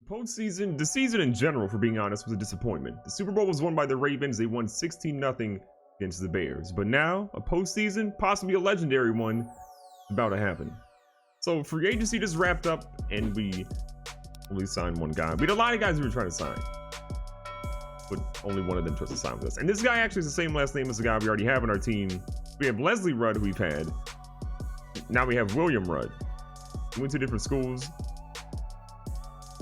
Postseason, the season in general, for being honest, was a disappointment. The Super Bowl was won by the Ravens. They won 16-0 against the Bears. But now, a postseason, possibly a legendary one, is about to happen. So free agency just wrapped up, and we only signed one guy. We had a lot of guys we were trying to sign, but only one of them chose to sign with us. And this guy actually is the same last name as the guy we already have on our team. We have Leslie Rudd, who we've had. Now we have William Rudd. We went to different schools,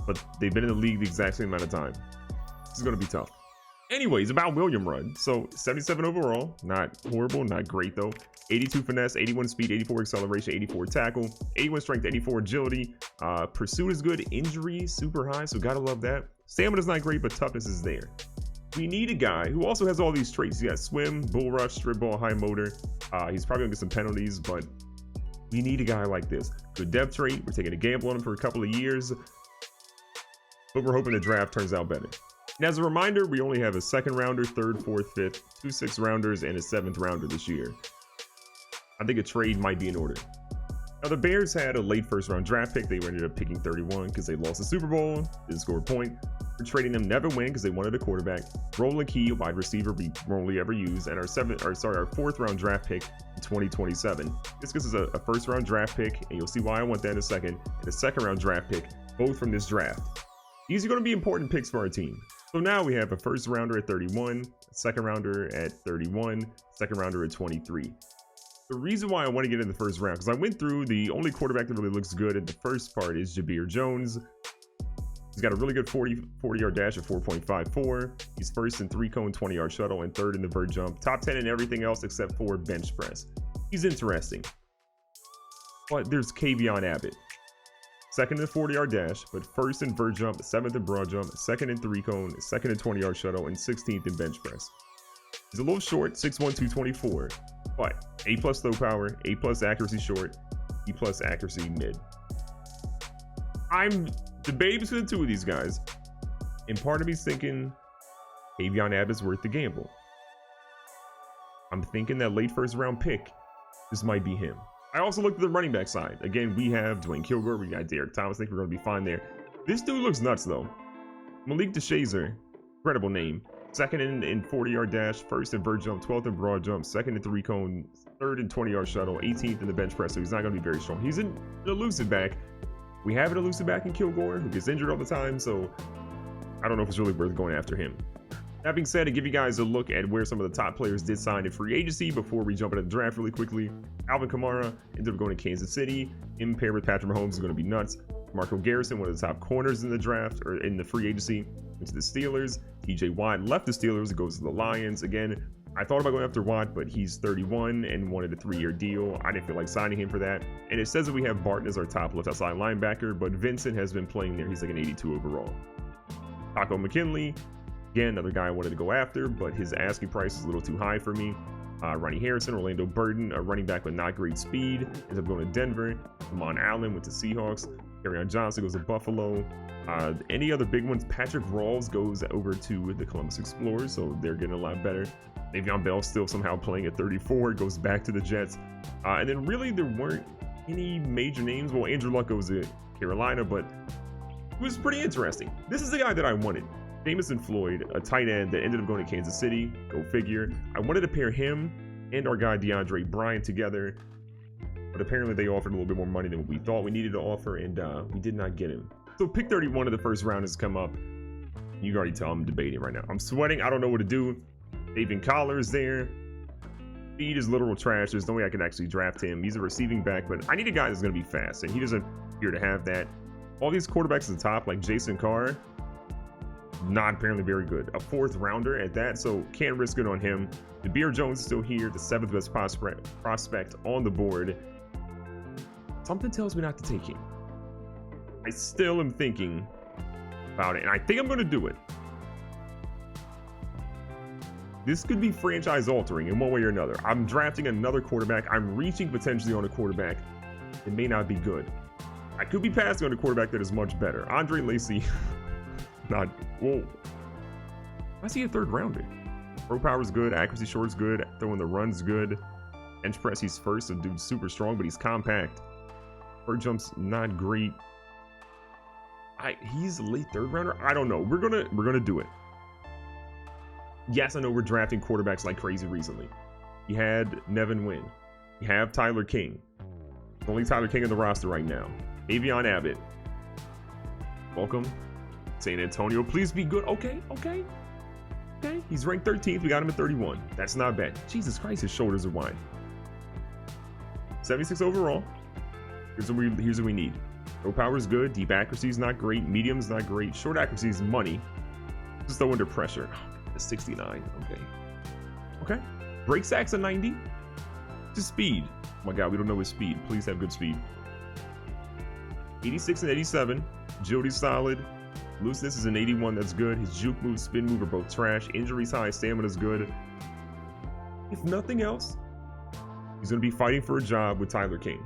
but they've been in the league the exact same amount of time. This is going to be tough. Anyways, about William Rudd. So 77 overall, not horrible, not great though. 82 finesse, 81 speed, 84 acceleration, 84 tackle, 81 strength, 84 agility. Pursuit is good. Injury super high, so gotta love that. Stamina's not great, but toughness is there. We need a guy who also has all these traits. He got swim, bull rush, strip ball, high motor. He's probably gonna get some penalties, but we need a guy like this. Good depth trait. We're taking a gamble on him for a couple of years, but we're hoping the draft turns out better. And as a reminder, we only have a second rounder, third, fourth, fifth, 2 6th rounders, and a 7th rounder this year. I think a trade might be in order. Now, the Bears had a late first round draft pick. They ended up picking 31 because they lost the Super Bowl, didn't score a point. We're trading them never win because they wanted a quarterback. Roland Key, a wide receiver we rarely ever use, and our 4th round draft pick in 2027. This gives us a first round draft pick, and you'll see why I want that in a second, and a second round draft pick, both from this draft. These are going to be important picks for our team. So now we have a first rounder at 31, a second rounder at 31, second rounder at 23. The reason why I want to get in the first round, because I went through, the only quarterback that really looks good at the first part is Jabeer Jones. He's got a really good 40-yard dash at 4.54. He's first in 3-cone 20-yard shuttle and third in the vert jump. Top 10 in everything else except for bench press. He's interesting. But there's Kavion Abbott. Second in 40-yard dash, but first in vert jump, 7th in broad jump, second in 3-cone, second in 20-yard shuttle, and 16th in bench press. He's a little short, 6'1", 224, but A+ throw power, A+ accuracy short, E+ accuracy mid. I'm debating between the two of these guys, and part of me's thinking Kavion Abbott's worth the gamble. I'm thinking that late first round pick, this might be him. I also looked at the running back side. Again, we have Dwayne Kilgore, we got Derek Thomas. I think we're going to be fine there. This dude looks nuts though. Malik DeShazer, incredible name. Second in 40-yard dash, first in vert jump, 12th in broad jump, second in 3-cone, third in 20-yard shuttle, 18th in the bench press, so he's not going to be very strong. He's an elusive back. We have an elusive back in Kilgore, who gets injured all the time, so I don't know if it's really worth going after him. That being said, to give you guys a look at where some of the top players did sign in free agency before we jump into the draft really quickly. Alvin Kamara ended up going to Kansas City. Him paired with Patrick Mahomes is going to be nuts. Marco Garrison, one of the top corners in the draft, or in the free agency, went to the Steelers. TJ Watt left the Steelers and goes to the Lions. Again, I thought about going after Watt, but he's 31 and wanted a 3-year deal. I didn't feel like signing him for that. And it says that we have Barton as our top left outside linebacker, but Vincent has been playing there. He's like an 82 overall. Taco McKinley, again, another guy I wanted to go after, but his asking price is a little too high for me. Ronnie Harrison, Orlando Burden, a running back with not great speed, ends up going to Denver. Amon Allen went to Seahawks. Kerryon Johnson goes to Buffalo. Any other big ones? Patrick Rawls goes over to the Columbus Explorers, so they're getting a lot better. Le'Veon Bell still somehow playing at 34, goes back to the Jets. And then really there weren't any major names. Well, Andrew Luck goes to Carolina, but it was pretty interesting. This is the guy that I wanted. Jamison Floyd, a tight end that ended up going to Kansas City. Go figure. I wanted to pair him and our guy DeAndre Bryant together, but apparently they offered a little bit more money than what we thought we needed to offer, and we did not get him. So pick 31 of the first round has come up. You can already tell I'm debating right now. I'm sweating. I don't know what to do. David Collar is there. Speed is literal trash. There's no way I can actually draft him. He's a receiving back, but I need a guy that's going to be fast, and he doesn't appear to have that. All these quarterbacks at the top, like Jason Carr, not apparently very good. A 4th rounder at that, so can't risk it on him. Jabeer Jones is still here, the 7th best prospect on the board. Something tells me not to take him. I still am thinking about it, and I think I'm going to do it. This could be franchise altering in one way or another. I'm drafting another quarterback. I'm reaching potentially on a quarterback that may not be good. I could be passing on a quarterback that is much better. Andre Lacy. Not, whoa. Why is he a 3rd rounder? Throw power's good, accuracy short's good, throwing the run's good. Bench press, he's first, so dude's super strong, but he's compact. Vert jump's not great. He's a late third rounder. I don't know. We're gonna do it. Yes, I know we're drafting quarterbacks like crazy recently. You had Nevin Wynn. You have Tyler King. Only Tyler King in the roster right now. Avion Abbott. Welcome. San Antonio. Please be good. Okay. He's ranked 13th. We got him at 31. That's not bad. Jesus Christ, his shoulders are wide. 76 overall. Here's what we need. Low power is good. Deep accuracy is not great. Medium is not great. Short accuracy is money. Just though under pressure. Oh, 69. Okay. Break sacks a 90. Just speed. Oh my God, we don't know his speed. Please have good speed. 86 and 87. Agility's solid. Looseness is an 81. That's good. His juke move, spin move are both trash. Injuries high. Stamina's good. If nothing else, he's going to be fighting for a job with Tyler King.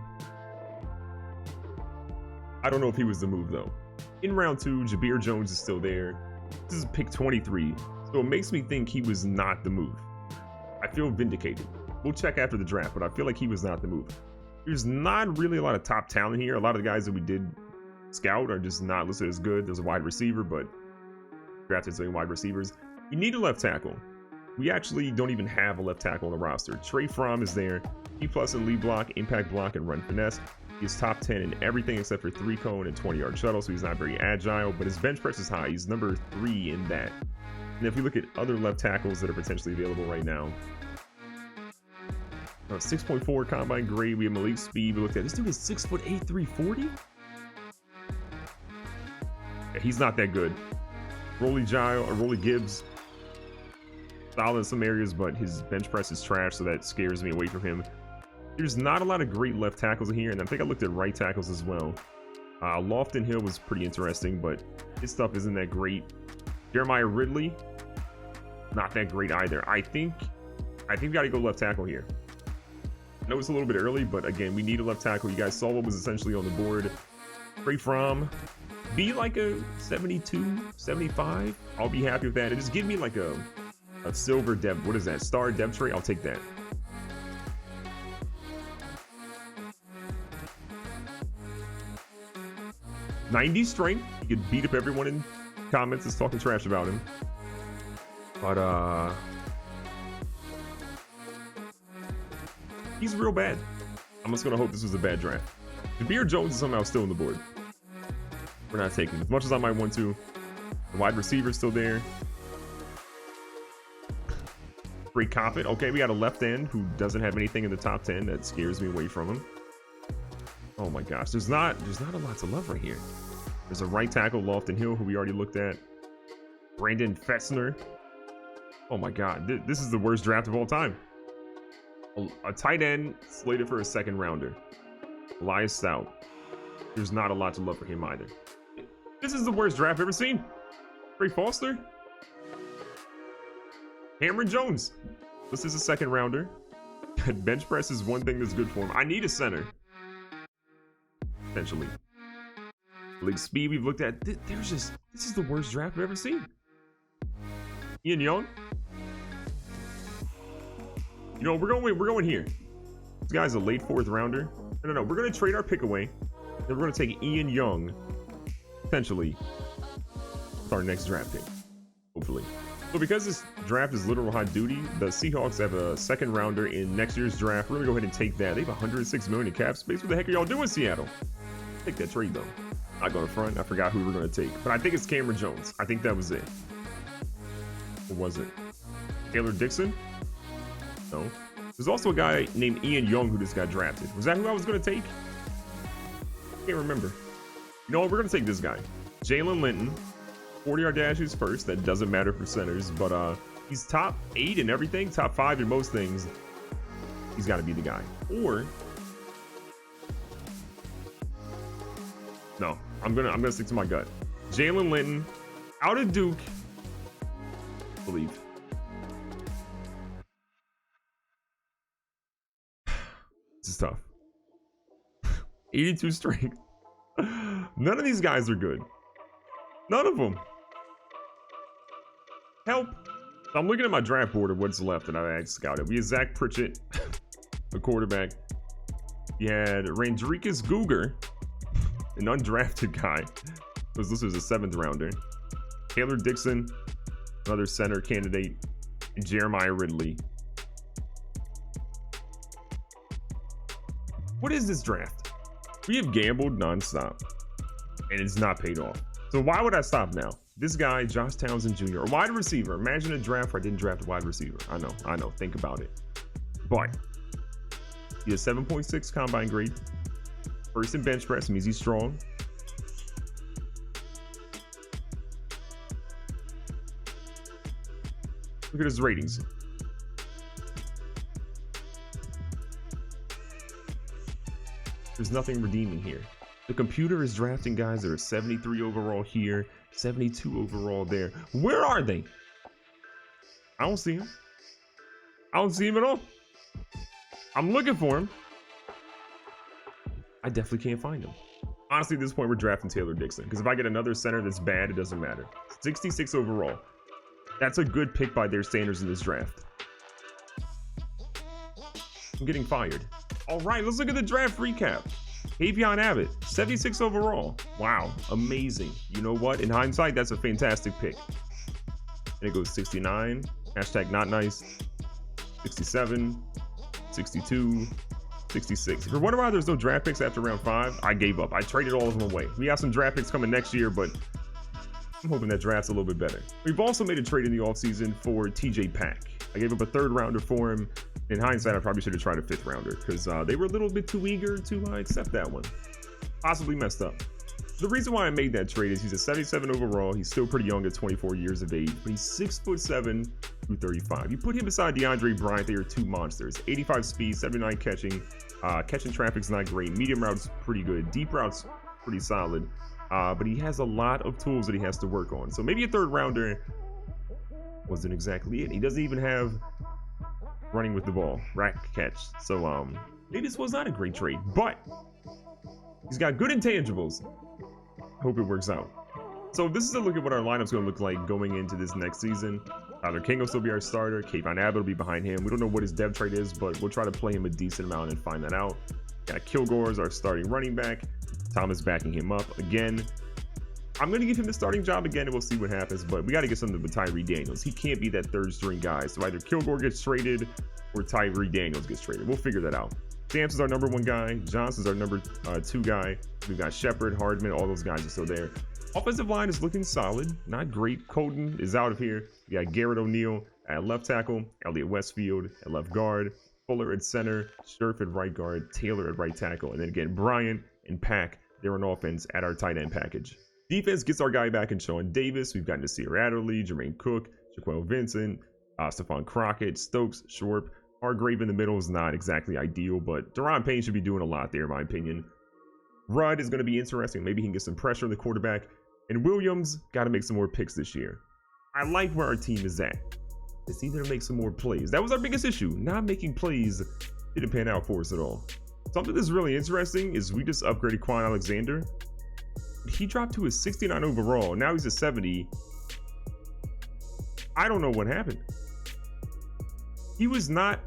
I don't know if he was the move though. In round 2, Jabir Jones is still there. This is pick 23, so it makes me think he was not the move. I feel vindicated. We'll check after the draft, but I feel like he was not the move. There's not really a lot of top talent here. A lot of the guys that we did scout are just not listed as good. There's a wide receiver, but drafted some wide receivers. You need a left tackle. We actually don't even have a left tackle on the roster. Trey Fromm is there. E+ in lead block, impact block, and run finesse. He's top 10 in everything except for 3-cone and 20-yard shuttle, so he's not very agile, but his bench press is high. He's number 3 in that. And if you look at other left tackles that are potentially available right now, 6.4 combine grade. We have Malik speed. We looked at this dude is 6'8", 340. Yeah, he's not that good. Rolly Gibbs, solid in some areas, but his bench press is trash, so that scares me away from him. There's not a lot of great left tackles in here, and I think I looked at right tackles as well. Lofton Hill was pretty interesting, but his stuff isn't that great. Jeremiah Ridley, not that great either. I think we got to go left tackle here. I know it's a little bit early, but again, we need a left tackle. You guys saw what was essentially on the board. Trey Fromm, be like a 72, 75. I'll be happy with that. And just give me like a silver depth. What is that? Star depth trait? I'll take that. '90 strength. You could beat up everyone in comments that's talking trash about him. But he's real bad. I'm just gonna hope this was a bad draft. Jabir Jones is somehow still on the board. We're not taking him. As much as I might want to. The wide receiver's still there. Great Coppet. Okay, we got a left end who doesn't have anything in the top 10. That scares me away from him. Oh my gosh, there's not a lot to love right here. There's a right tackle, Lofton Hill, who we already looked at. Brandon Fessner. Oh my God, this is the worst draft of all time. A tight end slated for a second rounder. Elias Stout. There's not a lot to love for him either. This is the worst draft I've ever seen. Ray Foster. Cameron Jones. This is a second rounder. Bench press is one thing that's good for him. I need a center. Essentially. League speed we've looked at. This is the worst draft I've ever seen. Ian Young. You know, we're going here. This guy's a late 4th rounder. No. We're going to trade our pick away. Then we're going to take Ian Young. Potentially. With our next draft pick. Hopefully. So because this draft is literal hot duty, the Seahawks have a second rounder in next year's draft. We're going to go ahead and take that. They have 106 million in cap space. What the heck are y'all doing, Seattle? Take that trade, though. Not going to front. I forgot who we were going to take. But I think it's Cameron Jones. I think that was it. Or was it? Taylor Dixon? No. There's also a guy named Ian Young who just got drafted. Was that who I was going to take? I can't remember. You know what? We're going to take this guy. Jalen Linton. 40-yard dashes first. That doesn't matter for centers. But he's top 8 in everything. Top 5 in most things. He's got to be the guy. Or... no. I'm gonna stick to my gut. Jalen Linton. Out of Duke. I believe. This is tough. 82 strength. None of these guys are good. None of them. Help. I'm looking at my draft board of what's left that I scouted. We had Zach Pritchett, a quarterback. You had Randricus Guger, an undrafted guy. because this is a 7th rounder. Taylor Dixon, another center candidate, and Jeremiah Ridley. What is this draft? We have gambled nonstop, and it's not paid off. So why would I stop now? This guy, Josh Townsend Jr., a wide receiver. Imagine a draft where I didn't draft a wide receiver. I know. Think about it. But he has 7.6 combine grade. First in bench press means he's strong. Look at his ratings. There's nothing redeeming here. The computer is drafting guys that are 73 overall here, 72 overall there. Where are they? I don't see them. I don't see him at all. I'm looking for him. I definitely can't find him. Honestly, at this point, we're drafting Taylor Dixon, because if I get another center that's bad, it doesn't matter. 66 overall. That's a good pick by their standards in this draft. I'm getting fired. All right, let's look at the draft recap. Avion Abbott, 76 overall. Wow, amazing. You know what? In hindsight, that's a fantastic pick. And it goes 69, hashtag not nice, 67, 62, 66. If you're wondering why there's no draft picks after round 5, I gave up. I traded all of them away. We have some draft picks coming next year, but I'm hoping that draft's a little bit better. We've also made a trade in the offseason for TJ Pack. I gave up a 3rd rounder for him. In hindsight, I probably should have tried a 5th rounder because they were a little bit too eager to accept that one. Possibly messed up. The reason why I made that trade is he's a 77 overall. He's still pretty young at 24 years of age, but he's 6'7", 235. You put him beside DeAndre Bryant, they are two monsters. 85 speed, 79 catching. Catching traffic's not great. Medium route's pretty good. Deep route's pretty solid. But he has a lot of tools that he has to work on. So maybe a 3rd rounder wasn't exactly it. He doesn't even have running with the ball, rack catch. So maybe this was not a great trade, but he's got good intangibles. Hope it works out. So this is a look at what our lineup's going to look like going into this next season. Tyler King will still be our starter. Kayvon Abbott will be behind him. We don't know what his dev trade is, but we'll try to play him a decent amount and find that out. Got Kilgore as our starting running back. Thomas backing him up again. I'm going to give him the starting job again, and we'll see what happens, but we got to get something with Tyree Daniels. He can't be that 3rd string guy, so either Kilgore gets traded or Tyree Daniels gets traded. We'll figure that out. Sampson's our number 1 guy. Johnson's our number 2 guy. We've got Shepard, Hardman, all those guys are still there. Offensive line is looking solid, not great. Colton is out of here. We got Garrett O'Neal at left tackle, Elliott Westfield at left guard, Fuller at center, Scherf at right guard, Taylor at right tackle, and then again, Bryant and Pack, they're on offense at our tight end package. Defense gets our guy back in Sean Davis. We've got Nasir Adderley, Jermaine Cook, Jaquel Vincent, Stephon Crockett, Stokes, Shorp. Hargrave in the middle is not exactly ideal, but Deron Payne should be doing a lot there, in my opinion. Rudd is going to be interesting. Maybe he can get some pressure on the quarterback. And Williams got to make some more picks this year. I like where our team is at. It's either to make some more plays. That was our biggest issue. Not making plays didn't pan out for us at all. Something that's really interesting is we just upgraded Quan Alexander. He dropped to a 69 overall. Now he's a 70. I don't know what happened. He was not.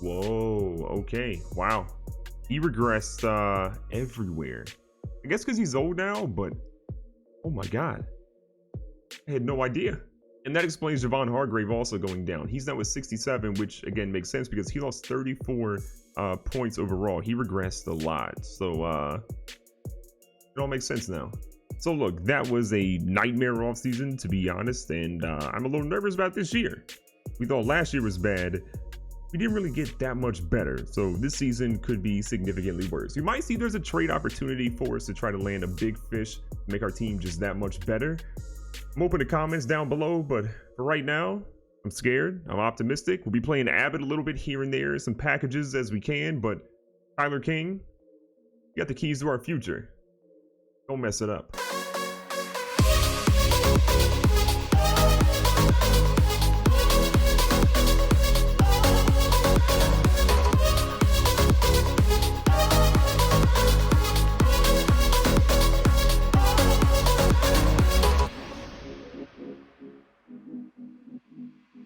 Whoa. Okay. Wow. He regressed everywhere. I guess because he's old now, but oh my God. I had no idea. And that explains Javon Hargrave also going down. He's now at 67, which again makes sense because he lost 34 points overall. He regressed a lot. So it all makes sense now. So look, that was a nightmare offseason, to be honest, and I'm a little nervous about this year. We thought last year was bad. We didn't really get that much better, so this season could be significantly worse. You might see there's a trade opportunity for us to try to land a big fish, make our team just that much better. I'm open to comments down below, but for right now, I'm scared. I'm optimistic. We'll be playing Abbott a little bit here and there, some packages as we can, but Tyler King, you got the keys to our future. Don't mess it up.